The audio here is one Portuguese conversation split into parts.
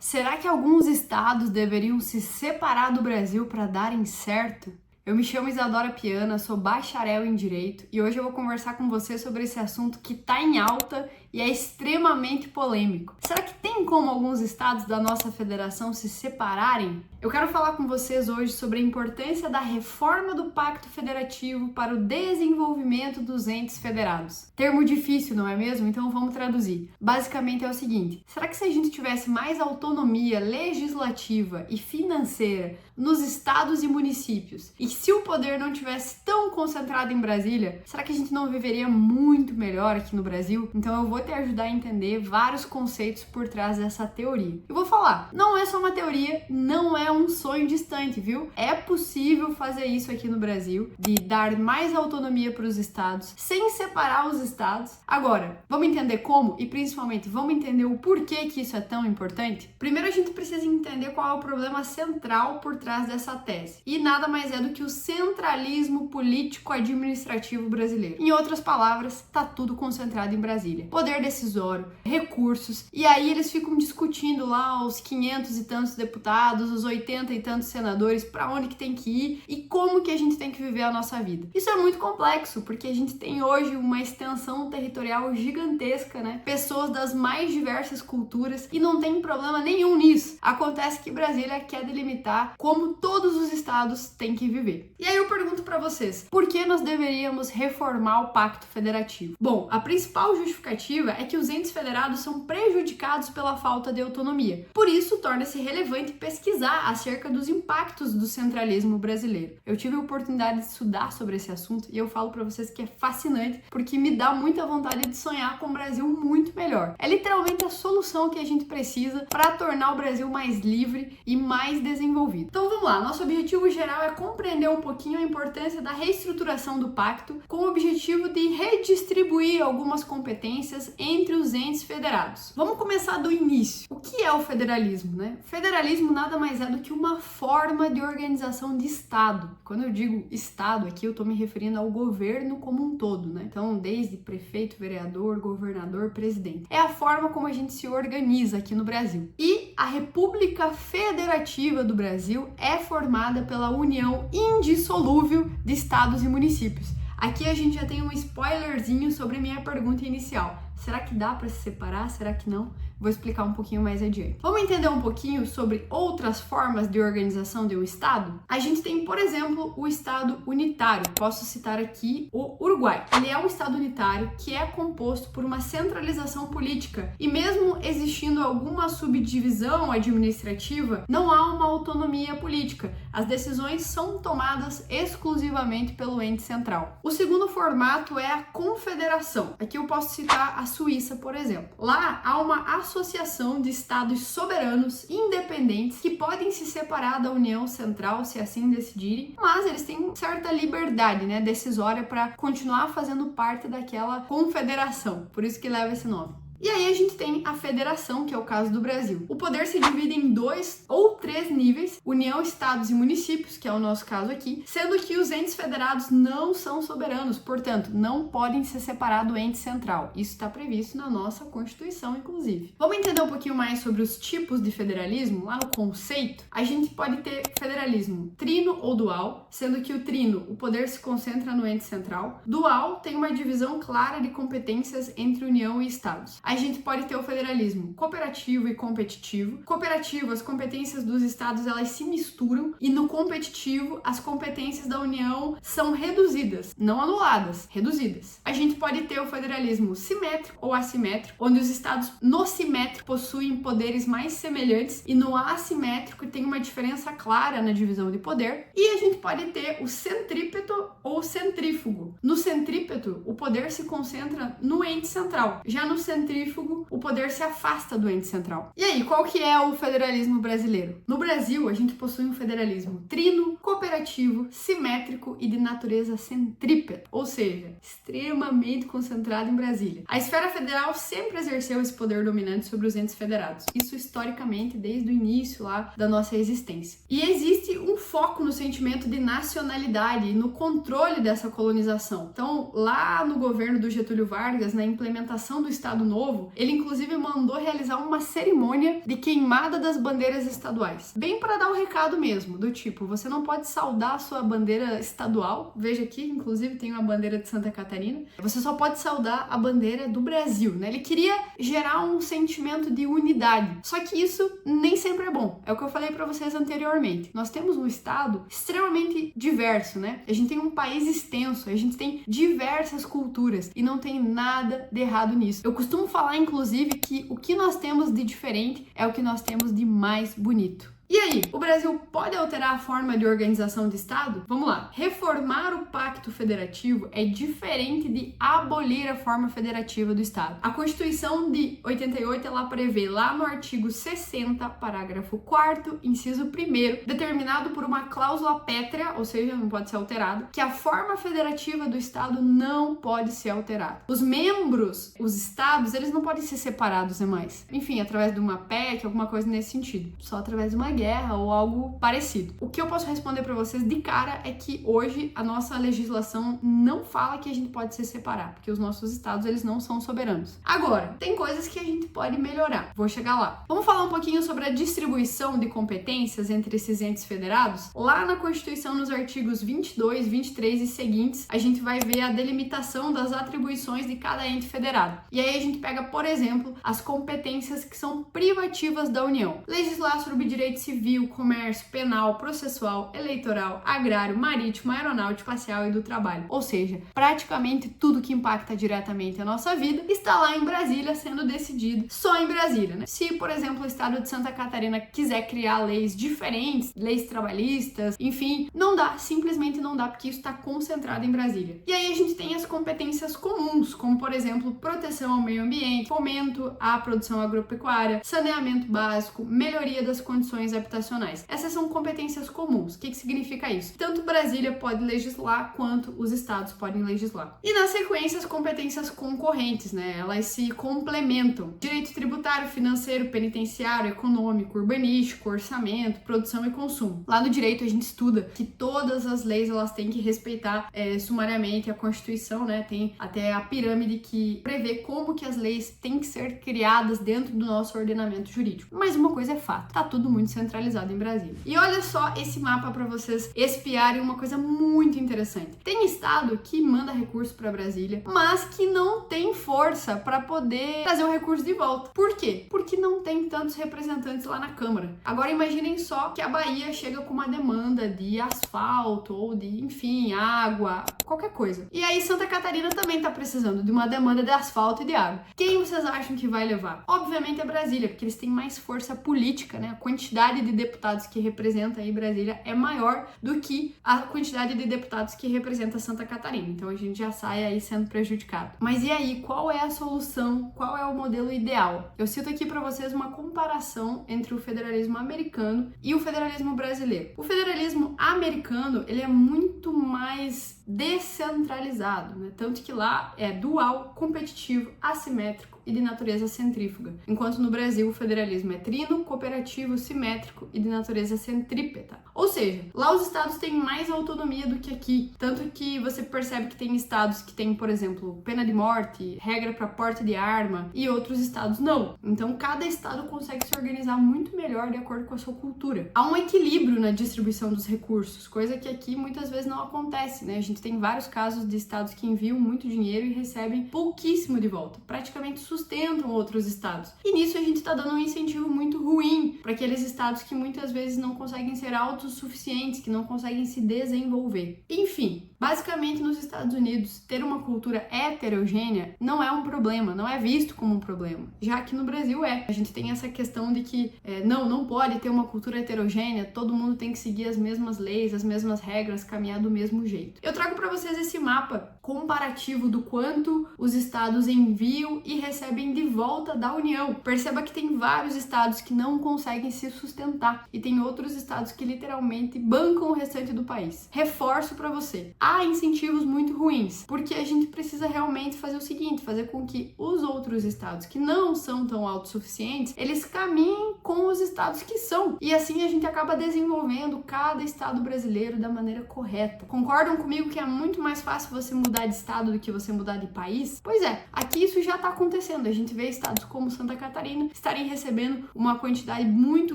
Será que alguns estados deveriam se separar do Brasil para darem certo? Eu me chamo Isadora Piana, sou bacharel em Direito e hoje eu vou conversar com você sobre esse assunto que está em alta e é extremamente polêmico. Será que tem como alguns estados da nossa federação se separarem? Eu quero falar com vocês hoje sobre a importância da reforma do Pacto Federativo para o desenvolvimento dos entes federados. Termo difícil, não é mesmo? Então vamos traduzir. Basicamente é o seguinte: será que se a gente tivesse mais autonomia legislativa e financeira nos estados e municípios, e se o poder não tivesse tão concentrado em Brasília, será que a gente não viveria muito melhor aqui no Brasil? Então eu vou te ajudar a entender vários conceitos por trás dessa teoria. Eu vou falar, não é só uma teoria, não é um sonho distante, viu? É possível fazer isso aqui no Brasil, de dar mais autonomia para os estados, sem separar os estados. Agora, vamos entender como e principalmente vamos entender o porquê que isso é tão importante? Primeiro a gente precisa entender qual é o problema central por trás dessa tese. E nada mais é do que o centralismo político-administrativo brasileiro. Em outras palavras, tá tudo concentrado em Brasília. Poder decisório, recursos, e aí eles ficam discutindo lá os 500 e tantos deputados, os 80 e tantos senadores, para onde que tem que ir e como que a gente tem que viver a nossa vida. Isso é muito complexo, porque a gente tem hoje uma extensão territorial gigantesca, né? Pessoas das mais diversas culturas e não tem problema nenhum nisso. Acontece que Brasília quer delimitar como todos os estados têm que viver. E aí eu pergunto para vocês, por que nós deveríamos reformar o Pacto Federativo? Bom, a principal justificativa é que os entes federados são prejudicados pela falta de autonomia. Por isso, torna-se relevante pesquisar acerca dos impactos do centralismo brasileiro. Eu tive a oportunidade de estudar sobre esse assunto e eu falo para vocês que é fascinante, porque me dá muita vontade de sonhar com um Brasil muito melhor. É literalmente a solução que a gente precisa para tornar o Brasil mais livre e mais desenvolvido. Então vamos lá, nosso objetivo geral é compreender um pouquinho a importância da reestruturação do pacto com o objetivo de redistribuir algumas competências entre os entes federados. Vamos começar do início. O que é o federalismo, né? Federalismo nada mais é do que uma forma de organização de Estado. Quando eu digo Estado aqui, eu estou me referindo ao governo como um todo, né? Então, desde prefeito, vereador, governador, presidente. É a forma como a gente se organiza aqui no Brasil. E a República Federativa do Brasil é formada pela união indissolúvel de estados e municípios. Aqui a gente já tem um spoilerzinho sobre a minha pergunta inicial. Será que dá para se separar? Será que não? Vou explicar um pouquinho mais adiante. Vamos entender um pouquinho sobre outras formas de organização de um estado? A gente tem, por exemplo, o estado unitário. Posso citar aqui o Uruguai. Ele é um estado unitário que é composto por uma centralização política. E mesmo existindo alguma subdivisão administrativa, não há uma autonomia política. As decisões são tomadas exclusivamente pelo ente central. O segundo formato é a confederação. Aqui eu posso citar a Suíça, por exemplo. Lá há uma associação de estados soberanos independentes que podem se separar da União Central se assim decidirem, mas eles têm certa liberdade, né, decisória para continuar fazendo parte daquela confederação. Por isso que leva esse nome. E aí a gente tem a federação, que é o caso do Brasil. O poder se divide em 2 ou 3 níveis, União, Estados e Municípios, que é o nosso caso aqui, sendo que os entes federados não são soberanos, portanto, não podem se separar do ente central. Isso está previsto na nossa Constituição, inclusive. Vamos entender um pouquinho mais sobre os tipos de federalismo? Lá no conceito, a gente pode ter federalismo trino ou dual, sendo que o trino, o poder se concentra no ente central. Dual tem uma divisão clara de competências entre União e Estados. A gente pode ter o federalismo cooperativo e competitivo. Cooperativo, as competências dos estados elas se misturam e no competitivo as competências da União são reduzidas, não anuladas, reduzidas. A gente pode ter o federalismo simétrico ou assimétrico, onde os estados no simétrico possuem poderes mais semelhantes e no assimétrico tem uma diferença clara na divisão de poder. E a gente pode ter o centrípeto ou centrífugo. No centrípeto, o poder se concentra no ente central. Já no centrífugo, o poder se afasta do ente central. E aí, qual que é o federalismo brasileiro? No Brasil, a gente possui um federalismo trino, cooperativo, simétrico e de natureza centrípeta, ou seja, extremamente concentrado em Brasília. A esfera federal sempre exerceu esse poder dominante sobre os entes federados. Isso historicamente, desde o início lá da nossa existência. E existe um foco no sentimento de nacionalidade e no controle dessa colonização. Então, lá no governo do Getúlio Vargas, na implementação do Estado Novo, Novo, ele inclusive mandou realizar uma cerimônia de queimada das bandeiras estaduais. Bem para dar o recado mesmo, do tipo, você não pode saudar a sua bandeira estadual. Veja aqui, inclusive tem uma bandeira de Santa Catarina. Você só pode saudar a bandeira do Brasil, né? Ele queria gerar um sentimento de unidade. Só que isso nem sempre é bom. É o que eu falei para vocês anteriormente. Nós temos um estado extremamente diverso, né? A gente tem um país extenso, a gente tem diversas culturas e não tem nada de errado nisso. Eu costumo falar, inclusive, que o que nós temos de diferente é o que nós temos de mais bonito. E aí, o Brasil pode alterar a forma de organização do Estado? Vamos lá. Reformar o Pacto Federativo é diferente de abolir a forma federativa do Estado. A Constituição de 88, ela prevê lá no artigo 60, parágrafo 4º, inciso 1º, determinado por uma cláusula pétrea, ou seja, não pode ser alterado, que a forma federativa do Estado não pode ser alterada. Os membros, os Estados, eles não podem ser separados demais. Enfim, através de uma PEC, alguma coisa nesse sentido. Só através de uma guerra ou algo parecido. O que eu posso responder para vocês de cara é que hoje a nossa legislação não fala que a gente pode se separar, porque os nossos estados, eles não são soberanos. Agora, tem coisas que a gente pode melhorar. Vou chegar lá. Vamos falar um pouquinho sobre a distribuição de competências entre esses entes federados? Lá na Constituição, nos artigos 22, 23 e seguintes, a gente vai ver a delimitação das atribuições de cada ente federado. E aí a gente pega, por exemplo, as competências que são privativas da União. Legislar sobre direito civil, comércio, penal, processual, eleitoral, agrário, marítimo, aeronáutico, espacial e do trabalho. Ou seja, praticamente tudo que impacta diretamente a nossa vida está lá em Brasília, sendo decidido só em Brasília, né? Se, por exemplo, o estado de Santa Catarina quiser criar leis diferentes, leis trabalhistas, enfim, não dá, simplesmente não dá, porque isso está concentrado em Brasília. E aí a gente tem as competências comuns, como, por exemplo, proteção ao meio ambiente, fomento à produção agropecuária, saneamento básico, melhoria das condições habitacionais. Essas são competências comuns. O que significa isso? Tanto Brasília pode legislar, quanto os estados podem legislar. E na sequência, as competências concorrentes, né? Elas se complementam. Direito tributário, financeiro, penitenciário, econômico, urbanístico, orçamento, produção e consumo. Lá no direito a gente estuda que todas as leis elas têm que respeitar sumariamente a Constituição, né? Tem até a pirâmide que prevê como que as leis têm que ser criadas dentro do nosso ordenamento jurídico. Mas uma coisa é fato, tá tudo muito centralizado em Brasília. E olha só esse mapa para vocês espiarem uma coisa muito interessante. Tem estado que manda recurso para Brasília, mas que não tem força para poder trazer o recurso de volta. Por quê? Porque não tem tantos representantes lá na Câmara. Agora imaginem só que a Bahia chega com uma demanda de asfalto ou de, enfim, água, qualquer coisa. E aí Santa Catarina também tá precisando de uma demanda de asfalto e de água. Quem vocês acham que vai levar? Obviamente é Brasília, porque eles têm mais força política, né? A quantidade de deputados que representa aí Brasília é maior do que a quantidade de deputados que representa Santa Catarina. Então a gente já sai aí sendo prejudicado. Mas e aí, qual é a solução? Qual é o modelo ideal? Eu cito aqui para vocês uma comparação entre o federalismo americano e o federalismo brasileiro. O federalismo americano, ele é muito mais descentralizado, né? Tanto que lá é dual, competitivo, assimétrico e de natureza centrífuga, enquanto no Brasil o federalismo é trino, cooperativo, simétrico e de natureza centrípeta. Ou seja, lá os estados têm mais autonomia do que aqui, tanto que você percebe que tem estados que têm, por exemplo, pena de morte, regra para porte de arma, e outros estados não. Então cada estado consegue se organizar muito melhor de acordo com a sua cultura. Há um equilíbrio na distribuição dos recursos, coisa que aqui muitas vezes não acontece, né? A gente tem vários casos de estados que enviam muito dinheiro e recebem pouquíssimo de volta, praticamente sustentam outros estados. E nisso a gente está dando um incentivo muito ruim para aqueles estados que muitas vezes não conseguem ser autossuficientes, que não conseguem se desenvolver. Enfim, basicamente nos Estados Unidos, ter uma cultura heterogênea não é um problema, não é visto como um problema. Já que no Brasil é. A gente tem essa questão de que não pode ter uma cultura heterogênea, todo mundo tem que seguir as mesmas leis, as mesmas regras, caminhar do mesmo jeito. Eu trago para vocês esse mapa comparativo do quanto os estados enviam e recebem de volta da União. Perceba que tem vários estados que não conseguem se sustentar e tem outros estados que literalmente bancam o restante do país. Reforço para você, há incentivos muito ruins, porque a gente precisa realmente fazer o seguinte, fazer com que os outros estados que não são tão autossuficientes, eles caminhem com os estados estados que são. E assim a gente acaba desenvolvendo cada estado brasileiro da maneira correta. Concordam comigo que é muito mais fácil você mudar de estado do que você mudar de país? Pois é, aqui isso já está acontecendo. A gente vê estados como Santa Catarina estarem recebendo uma quantidade muito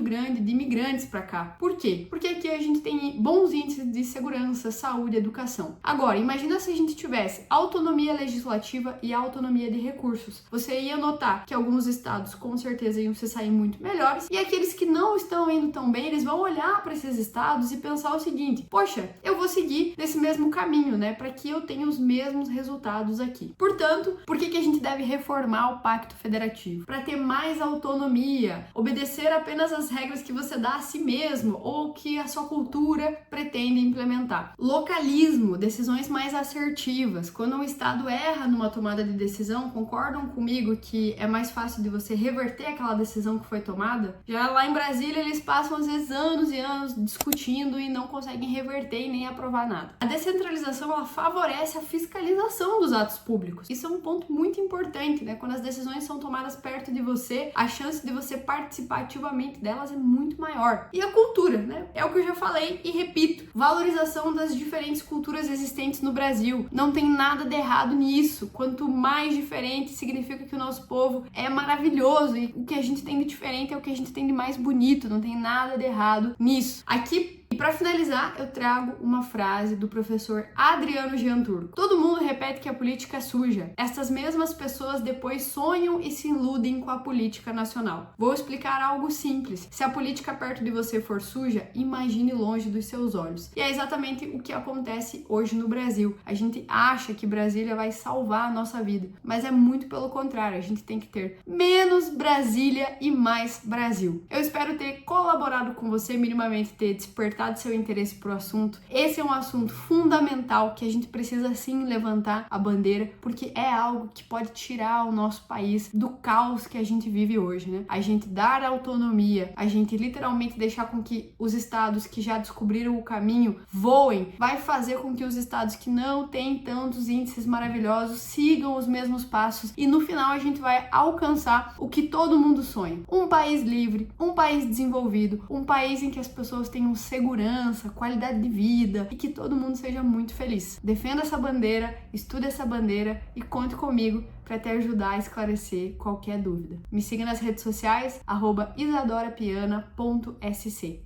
grande de imigrantes para cá. Por quê? Porque aqui a gente tem bons índices de segurança, saúde, educação. Agora, imagina se a gente tivesse autonomia legislativa e autonomia de recursos. Você ia notar que alguns estados com certeza iam se sair muito melhores, e aqueles que não estão indo tão bem, eles vão olhar para esses estados e pensar o seguinte: poxa, eu vou seguir nesse mesmo caminho, né, para que eu tenha os mesmos resultados aqui. Portanto, por que a gente deve reformar o Pacto Federativo? Para ter mais autonomia, obedecer apenas as regras que você dá a si mesmo ou que a sua cultura pretende implementar. Localismo, decisões mais assertivas. Quando um estado erra numa tomada de decisão, concordam comigo que é mais fácil de você reverter aquela decisão que foi tomada? Já lá em Brasília, eles passam às vezes anos e anos discutindo e não conseguem reverter e nem aprovar nada. A descentralização, ela favorece a fiscalização dos atos públicos. Isso é um ponto muito importante, né? Quando as decisões são tomadas perto de você, a chance de você participar ativamente delas é muito maior. E a cultura, né? É o que eu já falei e repito: valorização das diferentes culturas existentes no Brasil. Não tem nada de errado nisso. Quanto mais diferente, significa que o nosso povo é maravilhoso, e o que a gente tem de diferente é o que a gente tem de mais bonito. Não tem nada de errado nisso. Aqui, e para finalizar, eu trago uma frase do professor Adriano Gianturco. Todo mundo repete que a política é suja. Essas mesmas pessoas depois sonham e se iludem com a política nacional. Vou explicar algo simples. Se a política perto de você for suja, imagine longe dos seus olhos. E é exatamente o que acontece hoje no Brasil. A gente acha que Brasília vai salvar a nossa vida, mas é muito pelo contrário. A gente tem que ter menos Brasília e mais Brasil. Eu espero ter colaborado com você, minimamente ter despertado seu interesse pro assunto. Esse é um assunto fundamental que a gente precisa sim levantar a bandeira, porque é algo que pode tirar o nosso país do caos que a gente vive hoje, né? A gente dar autonomia, a gente literalmente deixar com que os estados que já descobriram o caminho voem, vai fazer com que os estados que não têm tantos índices maravilhosos sigam os mesmos passos, e no final a gente vai alcançar o que todo mundo sonha: um país livre, um país desenvolvido, um país em que as pessoas tenham segurança, qualidade de vida e que todo mundo seja muito feliz. Defenda essa bandeira, estude essa bandeira e conte comigo para te ajudar a esclarecer qualquer dúvida. Me siga nas redes sociais, @isadorapiana.sc.